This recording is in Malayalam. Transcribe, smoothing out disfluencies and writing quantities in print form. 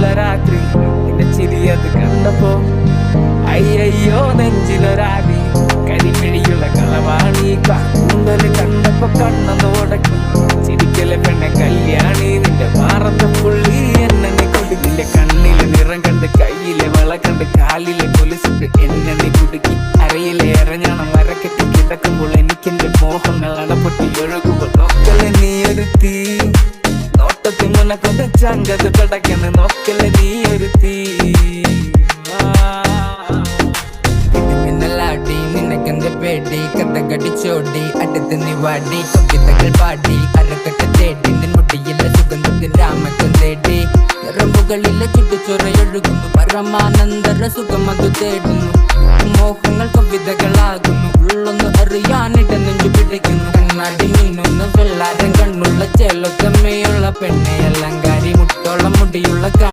മഞ്ഞുള്ള രാത്രി നിന്റെ ചിരിയത് കണ്ടപ്പോ അയ്യോ നെഞ്ചിലൊരാവി കരിമിഴിയുള്ള കളവാണി കാണ്ടല് കണ്ടപ്പോ കണ്ണതോടക്കി ചിരിക്കലെ പെണ്ണെ കല്യാണി നിന്റെ മാറത്തെ പുള്ളി എന്നെ കൊടുക്കില്ല കണ്ണിലെ നിറം കണ്ട് കയ്യിലെ വള കണ്ട് കാലിലെ കൊലുസിട്ട് എന്നെ നീ കുടുക്കി അരയിലെ ഇറങ്ങണം മരക്കെട്ടി കിടക്കുമ്പോൾ എനിക്കെന്റെ മോഹങ്ങൾ അടപൊട്ടി ഒഴുകുമ്പോൾ നോക്കലെ നീ ഒരു തീ നോട്ടത്തിൽ മുനക്കൊണ്ട് ചങ്കത് പടക്കന്ന് നോക്കലെ നീ ഒരു തീ മിന്നലാടി നിനക്കെന്ത് പേടി കഥകടിച്ചോടി അടുത്ത് നീ വാടി കവിതകൾ പാടി അരക്കെട്ട് തേടി നിൻ മുടിയിലെ സുഗന്ധത്തിൽ രാമക്കം തേടി നിറമ്പുകളിലെ ചുട്ടുചൊറയൊഴുകുന്നു പരമാനന്ദര സുഖമതു തേടുന്നു മോഹങ്ങൾ കവിതകളാകുന്നു ഉള്ളൊന്ന് അറിയാനിട നെഞ്ചു പിടിക്കുന്നു കണ്ണാടി മീനൊന്ന് വെള്ളാരം കണ്ണുള്ള ചേലൊത്തമ്മയുള്ള പെണ്ണെ അലങ്കാരി മുട്ടോളം മുടിയുള്ള